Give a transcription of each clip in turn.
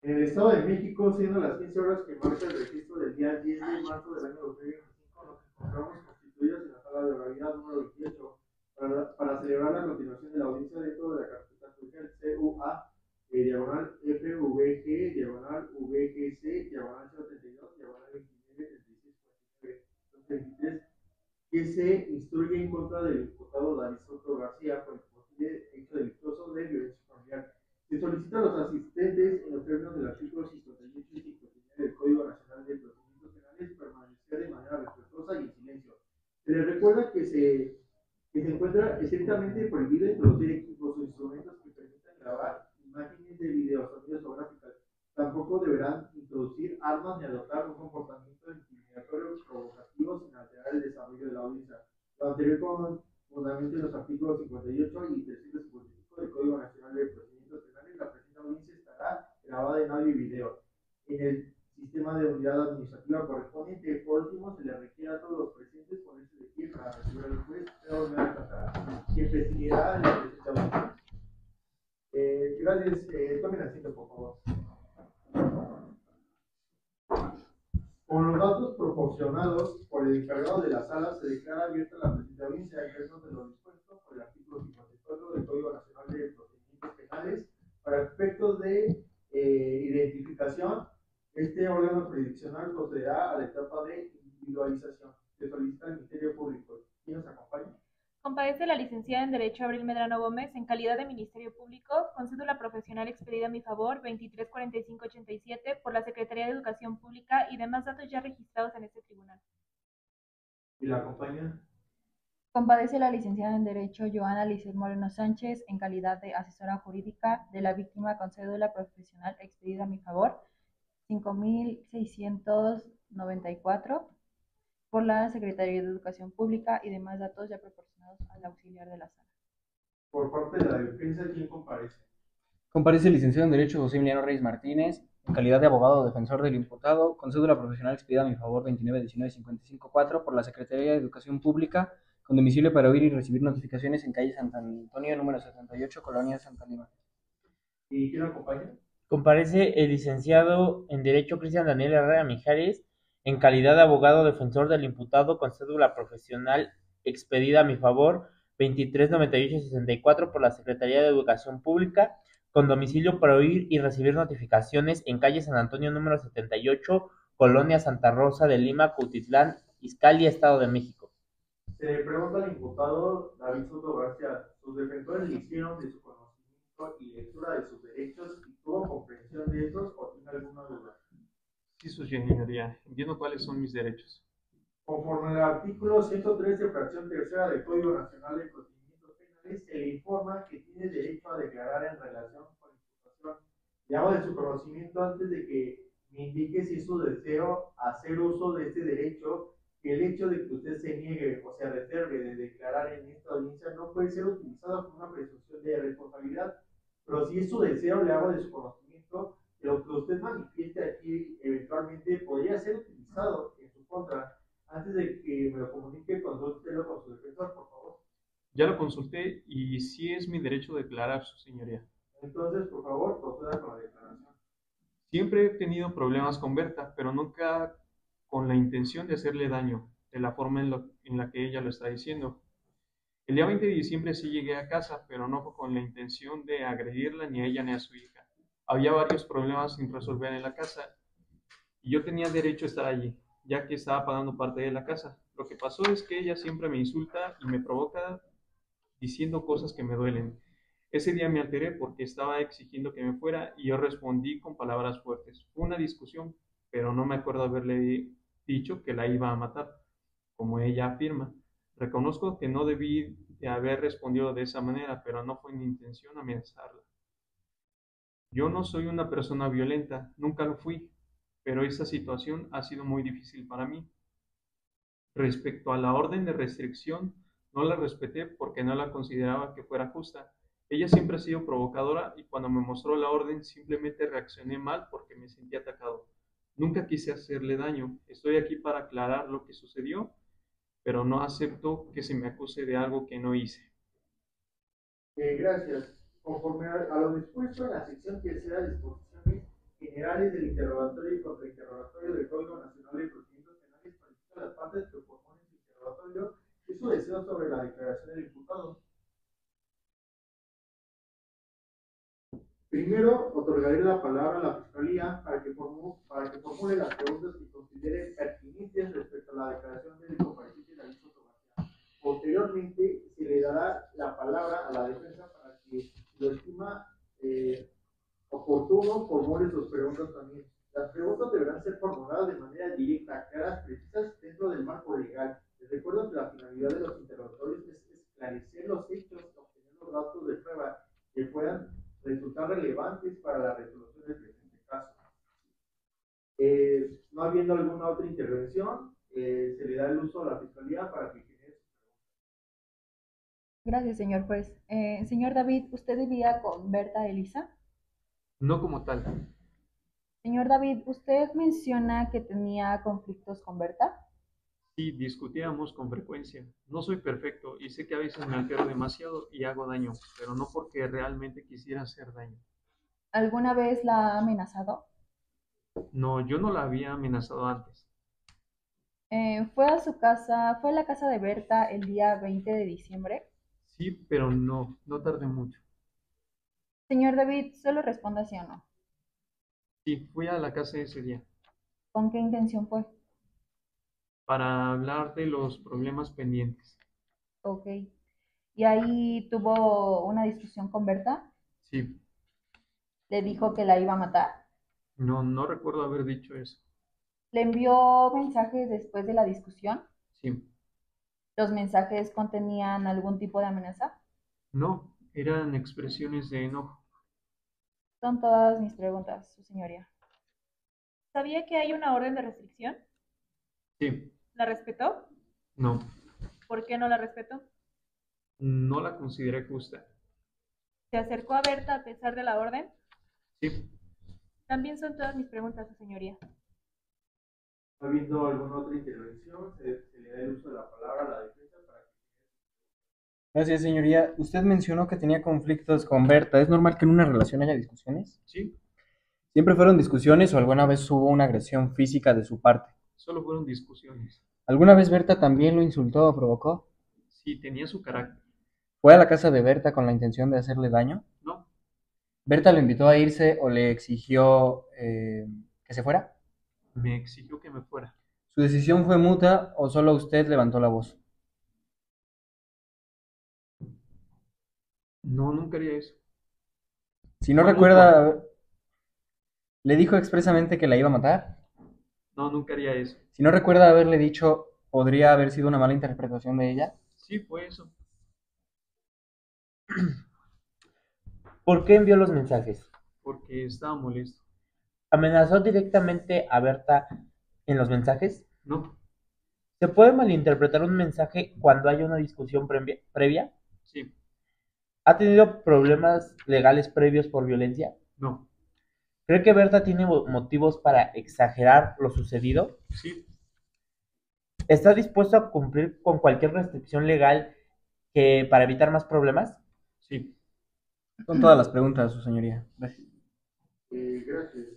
En el Estado de México, siendo las 15 horas que marca el registro del día 10 de marzo del año 2025, nos encontramos constituidos en la sala de oralidad número 28 para celebrar la continuación de la audiencia dentro de la carpeta judicial CUA, diagonal FVG, diagonal VGC, diagonal 032, diagonal 29, 36, 49, que se instruye en contra del imputado David Soto García por el posible hecho delictuoso de violencia familiar. Se solicita a los asistentes, en los términos del artículo 58 y 59 del Código Nacional de Procedimientos Penales, permanecer de manera respetuosa y en silencio. Se les recuerda que se encuentra estrictamente prohibido introducir equipos o instrumentos que permitan grabar imágenes de video, sonidos o gráficas. Tampoco deberán introducir armas ni adoptar un comportamiento intimidatorio provocativo sin alterar el desarrollo de la audiencia. Lo anterior con fundamento en los artículos 58 y 355 del Código Nacional de Procedimientos Penales. La presente audiencia estará grabada en audio y video en el sistema de unidad administrativa correspondiente. Por último, se le requiere a todos los presentes ponerse de pie para recibir al juez Pedro Alcántara, quien presidirá la presente audiencia. Gracias. Tomen asiento, por favor. Con los datos proporcionados por el encargado de la sala, se declara abierta la presente audiencia en términos de lo dispuesto por el artículo 54 del Código Nacional de Procedimientos Penales para efectos de identificación. Este órgano jurisdiccional procederá a la etapa de individualización. Se solicita al Ministerio Público. ¿Quién nos acompaña? Comparece la licenciada en Derecho Abril Medrano Gómez en calidad de Ministerio Público, con cédula profesional expedida a mi favor 234587 por la Secretaría de Educación Pública y demás datos ya registrados en este tribunal. ¿Y la acompaña? Comparece la licenciada en Derecho Joana Lisset Moreno Sánchez en calidad de asesora jurídica de la víctima con cédula profesional expedida a mi favor 5694 por la Secretaría de Educación Pública y demás datos ya proporcionados al auxiliar de la sala. Por parte de la defensa, ¿quién comparece? Comparece el licenciado en Derecho José Emiliano Reyes Martínez, en calidad de abogado defensor del imputado, con cédula profesional expedida a mi favor 2919-554 por la Secretaría de Educación Pública, con domicilio para oír y recibir notificaciones en calle San Antonio, número 78, Colonia Santa Lima. ¿Y quién acompaña? Comparece el licenciado en Derecho Cristian Daniel Herrera Mijares, en calidad de abogado defensor del imputado, con cédula profesional expedida a mi favor 2398-64 por la Secretaría de Educación Pública, con domicilio para oír y recibir notificaciones en calle San Antonio número 78, Colonia Santa Rosa de Lima, Cuautitlán, Izcalli, Estado de México. Se le pregunta al imputado David Soto García, ¿sus defensores le hicieron de su conocimiento y lectura de sus derechos y tuvo comprensión de estos o tiene alguna duda? Sí, su señoría, entiendo cuáles son mis derechos. Conforme al artículo 113, fracción tercera del Código Nacional de Procedimientos Penales, se le informa que tiene derecho a declarar en relación con la imputación. Le hago de su conocimiento antes de que me indique si es su deseo hacer uso de este derecho, que el hecho de que usted se niegue o se reserve de declarar en esta audiencia no puede ser utilizado como una presunción de responsabilidad, pero si es su deseo, le hago de su conocimiento que lo que usted manifieste aquí eventualmente podría ser utilizado en su contra. Antes de que me lo comunique, consúltelo con su defensor, por favor. Ya lo consulté y sí es mi derecho declarar, su señoría. Entonces, por favor, proceda con la declaración. Siempre he tenido problemas con Berta, pero nunca con la intención de hacerle daño, de la forma en la que ella lo está diciendo. El día 20 de diciembre sí llegué a casa, pero no fue con la intención de agredirla ni a ella ni a su hija. Había varios problemas sin resolver en la casa y yo tenía derecho a estar allí, ya que estaba pagando parte de la casa. Lo que pasó es que ella siempre me insulta y me provoca diciendo cosas que me duelen. Ese día me alteré porque estaba exigiendo que me fuera y yo respondí con palabras fuertes. Fue una discusión, pero no me acuerdo haberle dicho que la iba a matar, como ella afirma. Reconozco que no debí de haber respondido de esa manera, pero no fue mi intención amenazarla. Yo no soy una persona violenta, nunca lo fui, pero esa situación ha sido muy difícil para mí. Respecto a la orden de restricción, no la respeté porque no la consideraba que fuera justa. Ella siempre ha sido provocadora y cuando me mostró la orden simplemente reaccioné mal porque me sentí atacado. Nunca quise hacerle daño. Estoy aquí para aclarar lo que sucedió, pero no acepto que se me acuse de algo que no hice. Gracias. Conforme a lo dispuesto en la sección tercera de disposiciones generales del interrogatorio y contrainterrogatorio del Código Nacional de Procedimientos Penales solicita a las partes que proponen su interrogatorio y su deseo sobre la declaración del imputado. Primero, otorgaré la palabra a la Fiscalía para que formule las preguntas que considere pertinentes respecto a la declaración del compareciente David Soto García. Posteriormente, se le dará la palabra a la defensa para que, si lo estima oportuno, formule sus preguntas también. Las preguntas deberán ser formuladas de manera directa, claras, precisas dentro del marco legal. Les recuerdo que la finalidad de los interrogatorios es esclarecer los hechos, obtener los datos de prueba que puedan resultar relevantes para la resolución del presente caso. No habiendo alguna otra intervención, se le da el uso a la Fiscalía para que genere sus preguntas. Gracias, señor juez. Señor David, ¿usted vivía con Berta Elisa? No como tal. Señor David, usted menciona que tenía conflictos con Berta. Sí, discutíamos con frecuencia. No soy perfecto y sé que a veces me altero demasiado y hago daño, pero no porque realmente quisiera hacer daño. ¿Alguna vez la ha amenazado? No, yo no la había amenazado antes. ¿Fue a la casa de Berta el día 20 de diciembre? Sí, pero no tardé mucho. Señor David, solo responda sí o no. Sí, fui a la casa ese día ¿Con qué intención fue? para hablar de los problemas pendientes. Ok. ¿Y ahí tuvo una discusión con Berta? Sí, ¿Le dijo que la iba a matar? no recuerdo haber dicho eso. ¿Le envió mensajes después de la discusión? Sí, ¿Los mensajes contenían algún tipo de amenaza? no, eran expresiones de enojo. Son todas mis preguntas, su señoría. ¿Sabía que hay una orden de restricción? Sí, ¿La respetó? no, ¿Por qué no la respetó? no la consideré justa. ¿Se acercó a Berta a pesar de la orden? Sí, También son todas mis preguntas, su señoría. No habiendo alguna otra intervención, se le da el uso de la palabra a la defensa para que... Gracias, señoría. Usted mencionó que tenía conflictos con Berta. ¿Es normal que en una relación haya discusiones? sí, ¿Siempre fueron discusiones o alguna vez hubo una agresión física de su parte? solo fueron discusiones. ¿Alguna vez Berta también lo insultó o provocó? Sí, tenía su carácter. ¿Fue a la casa de Berta con la intención de hacerle daño? No, ¿Berta lo invitó a irse o le exigió que se fuera? me exigió que me fuera. ¿Su decisión fue mutua o solo usted levantó la voz? No, nunca haría eso. Si no Fue recuerda, ¿le dijo expresamente que la iba a matar? No, nunca haría eso. Si no recuerda haberle dicho, ¿podría haber sido una mala interpretación de ella? Sí, fue eso. ¿Por qué envió los mensajes? Porque estaba molesto. ¿Amenazó directamente a Berta en los mensajes? No, ¿Se puede malinterpretar un mensaje cuando hay una discusión previa? sí, ¿Ha tenido problemas legales previos por violencia? no, ¿Cree que Berta tiene motivos para exagerar lo sucedido? sí, ¿Está dispuesto a cumplir con cualquier restricción legal para evitar más problemas? sí. Son todas las preguntas, su señoría. Gracias. Gracias.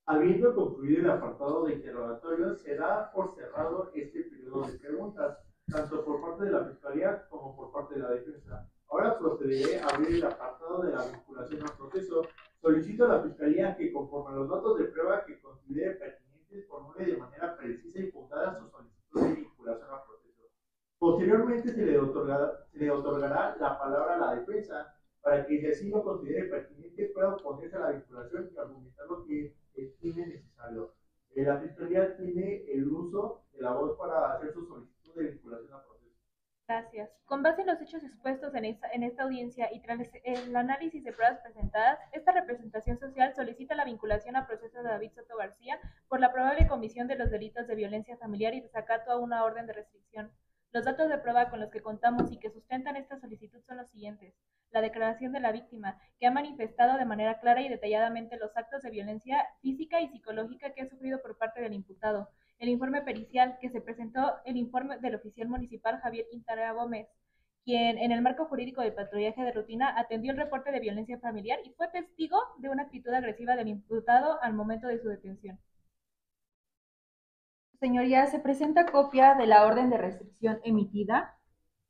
Habiendo concluido el apartado de interrogatorio, se da por cerrado este periodo de preguntas, tanto por parte de la Fiscalía como por parte de la defensa. Ahora procederé a abrir el apartado de la vinculación al proceso. Solicito a la Fiscalía que, conforme a los datos de prueba que considere pertinentes, formule de manera precisa y fundada su solicitud de vinculación al proceso. Posteriormente se le otorgará la palabra a la defensa para que, si así lo considere pertinente, pueda oponerse a la vinculación y argumentar lo que estime necesario. La Fiscalía tiene el uso de la voz para hacer su solicitud de vinculación al proceso. Gracias. Con base en los hechos expuestos en esta audiencia y tras el análisis de pruebas presentadas, esta representación social solicita la vinculación a proceso de David Soto García por la probable comisión de los delitos de violencia familiar y desacato a una orden de restricción. Los datos de prueba con los que contamos y que sustentan esta solicitud son los siguientes. La declaración de la víctima, que ha manifestado de manera clara y detalladamente los actos de violencia física y psicológica que ha sufrido por parte del imputado. El informe pericial, que se presentó el informe del oficial municipal Javier Quintana Gómez, quien en el marco jurídico del patrullaje de rutina atendió el reporte de violencia familiar y fue testigo de una actitud agresiva del imputado al momento de su detención. Señoría, se presenta copia de la orden de restricción emitida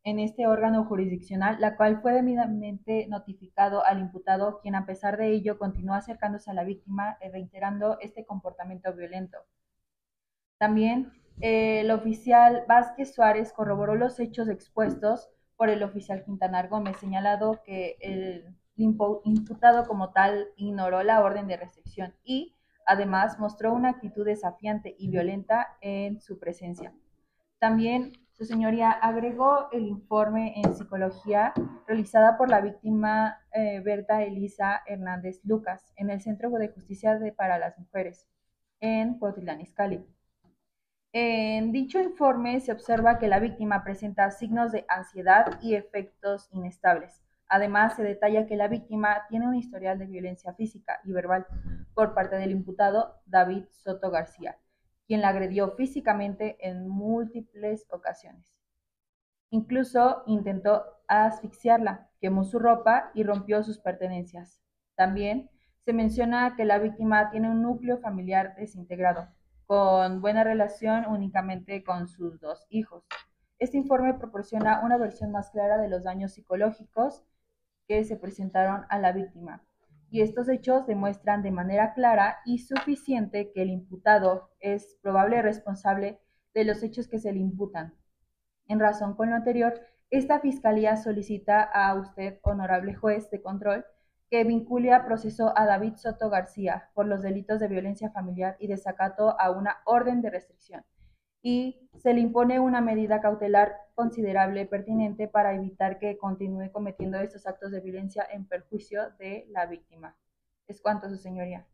en este órgano jurisdiccional, la cual fue debidamente notificado al imputado, quien a pesar de ello continúa acercándose a la víctima, reiterando este comportamiento violento. También el oficial Vázquez Suárez corroboró los hechos expuestos por el oficial Quintanar Gómez, señalado que el imputado como tal ignoró la orden de restricción y además mostró una actitud desafiante y violenta en su presencia. También su señoría agregó el informe en psicología realizada por la víctima Berta Elisa Hernández Lucas en el Centro de Justicia para las Mujeres en Cuautitlán Izcalli. En dicho informe se observa que la víctima presenta signos de ansiedad y efectos inestables. Además, se detalla que la víctima tiene un historial de violencia física y verbal por parte del imputado David Soto García, quien la agredió físicamente en múltiples ocasiones. Incluso intentó asfixiarla, quemó su ropa y rompió sus pertenencias. También se menciona que la víctima tiene un núcleo familiar desintegrado, con buena relación únicamente con sus dos hijos. Este informe proporciona una versión más clara de los daños psicológicos que se presentaron a la víctima, y estos hechos demuestran de manera clara y suficiente que el imputado es probable responsable de los hechos que se le imputan. En razón con lo anterior, esta Fiscalía solicita a usted, honorable juez de control, que vincule a proceso a David Soto García por los delitos de violencia familiar y desacato a una orden de restricción, y se le impone una medida cautelar considerable pertinente para evitar que continúe cometiendo estos actos de violencia en perjuicio de la víctima. Es cuanto, su señoría.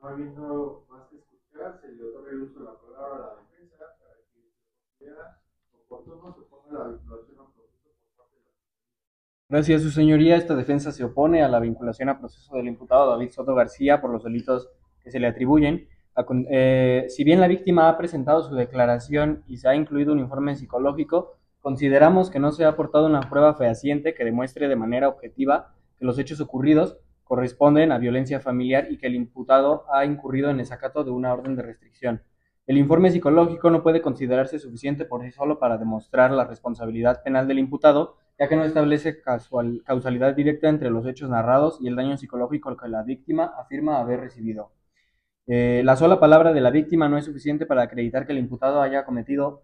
No habiendo más que escuchar, se le otorga el uso de la palabra a la defensa para que se considera oportuno se ponga la vinculación a proceso por parte de la. Gracias, su señoría. Esta defensa se opone a la vinculación a proceso del imputado David Soto García por los delitos que se le atribuyen. Si bien la víctima ha presentado su declaración y se ha incluido un informe psicológico, consideramos que no se ha aportado una prueba fehaciente que demuestre de manera objetiva que los hechos ocurridos corresponden a violencia familiar y que el imputado ha incurrido en desacato de una orden de restricción. El informe psicológico no puede considerarse suficiente por sí solo para demostrar la responsabilidad penal del imputado, ya que no establece causalidad directa entre los hechos narrados y el daño psicológico que la víctima afirma haber recibido. La sola palabra de la víctima no es suficiente para acreditar que el imputado haya cometido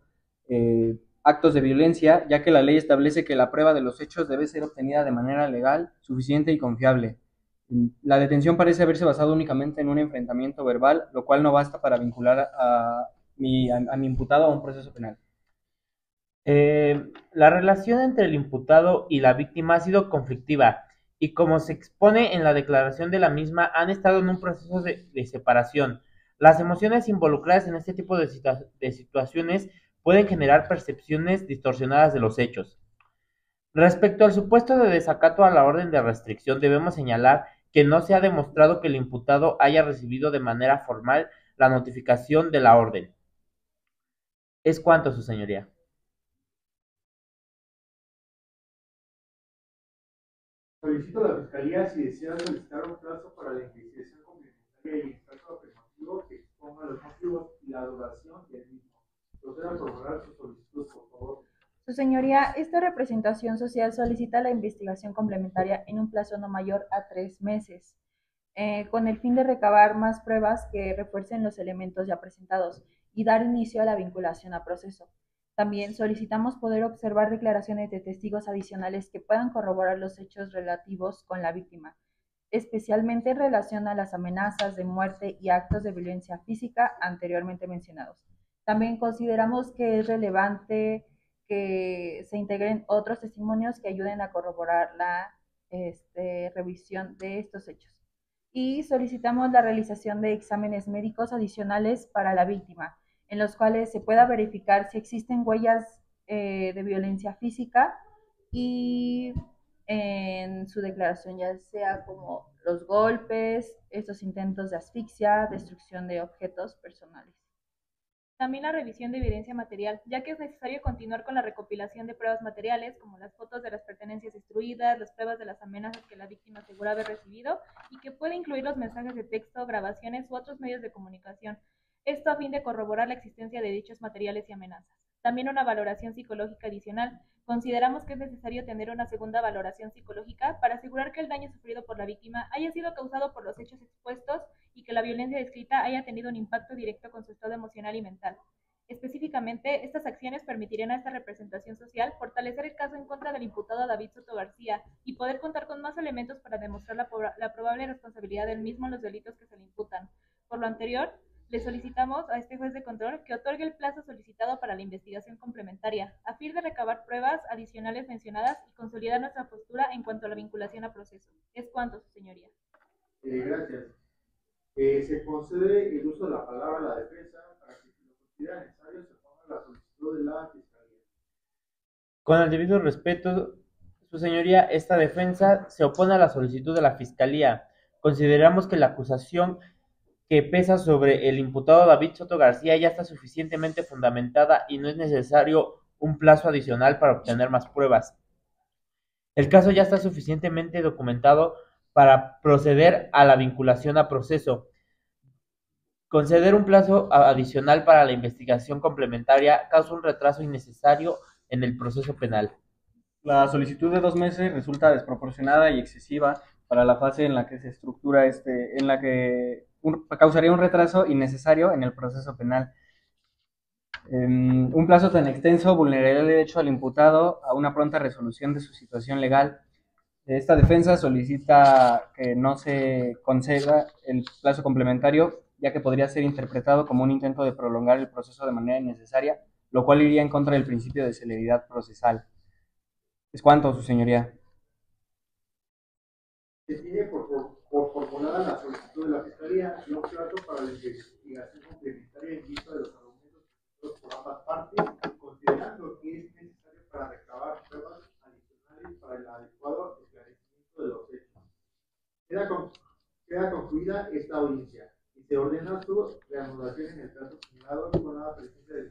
actos de violencia, ya que la ley establece que la prueba de los hechos debe ser obtenida de manera legal, suficiente y confiable. La detención parece haberse basado únicamente en un enfrentamiento verbal, lo cual no basta para vincular a mi imputado a un proceso penal. La relación entre el imputado y la víctima ha sido conflictiva y, como se expone en la declaración de la misma, han estado en un proceso de separación. Las emociones involucradas en este tipo de situaciones pueden generar percepciones distorsionadas de los hechos. Respecto al supuesto de desacato a la orden de restricción, debemos señalar que no se ha demostrado que el imputado haya recibido de manera formal la notificación de la orden. Es cuanto, su señoría. Solicito a la Fiscalía si desea solicitar un plazo para la investigación complementaria y en caso afirmativo que exponga los motivos y la duración del mismo. Proceda a formular su solicitud, por favor. Su señoría, esta representación social solicita la investigación complementaria en un plazo no mayor a 3 meses, con el fin de recabar más pruebas que refuercen los elementos ya presentados y dar inicio a la vinculación a proceso. También solicitamos poder observar declaraciones de testigos adicionales que puedan corroborar los hechos relativos con la víctima, especialmente en relación a las amenazas de muerte y actos de violencia física anteriormente mencionados. También consideramos que es relevante que se integren otros testimonios que ayuden a corroborar la revisión de estos hechos. Y solicitamos la realización de exámenes médicos adicionales para la víctima, en los cuales se pueda verificar si existen huellas de violencia física y en su declaración, ya sea como los golpes, estos intentos de asfixia, destrucción de objetos personales. También la revisión de evidencia material, ya que es necesario continuar con la recopilación de pruebas materiales, como las fotos de las pertenencias destruidas, las pruebas de las amenazas que la víctima asegura haber recibido, y que puede incluir los mensajes de texto, grabaciones u otros medios de comunicación. Esto a fin de corroborar la existencia de dichos materiales y amenazas. También una valoración psicológica adicional. Consideramos que es necesario tener una segunda valoración psicológica para asegurar que el daño sufrido por la víctima haya sido causado por los hechos expuestos y que la violencia descrita haya tenido un impacto directo con su estado emocional y mental. Específicamente, estas acciones permitirían a esta representación social fortalecer el caso en contra del imputado David Soto García y poder contar con más elementos para demostrar la probable responsabilidad del mismo en los delitos que se le imputan. Por lo anterior, le solicitamos a este juez de control que otorgue el plazo solicitado para la investigación complementaria, a fin de recabar pruebas adicionales mencionadas y consolidar nuestra postura en cuanto a la vinculación a proceso. Es cuanto, su señoría. Gracias. Se concede el uso de la palabra a la defensa para que, si lo considera necesario, se ponga la solicitud de la Fiscalía. Con el debido respeto, su señoría, esta defensa se opone a la solicitud de la Fiscalía. Consideramos que la acusación que pesa sobre el imputado David Soto García ya está suficientemente fundamentada y no es necesario un plazo adicional para obtener más pruebas. El caso ya está suficientemente documentado para proceder a la vinculación a proceso. Conceder un plazo adicional para la investigación complementaria causa un retraso innecesario en el proceso penal. La solicitud de 2 meses resulta desproporcionada y excesiva para la fase en la que se estructura en la que causaría un retraso innecesario en el proceso penal. Un plazo tan extenso vulneraría el derecho al imputado a una pronta resolución de su situación legal. Esta defensa solicita que no se conceda el plazo complementario, ya que podría ser interpretado como un intento de prolongar el proceso de manera innecesaria, lo cual iría en contra del principio de celeridad procesal. Es cuanto, su señoría. Se tiene por formulada la solicitud de la Fiscalía y un plazo para la investigación complementaria en vista de los argumentos presentados por ambas partes, considerando que es necesario para recabar pruebas adicionales para el adecuado esclarecimiento de los hechos. Queda concluida esta audiencia y se ordena su reanudación en el plazo señalado con la presencia de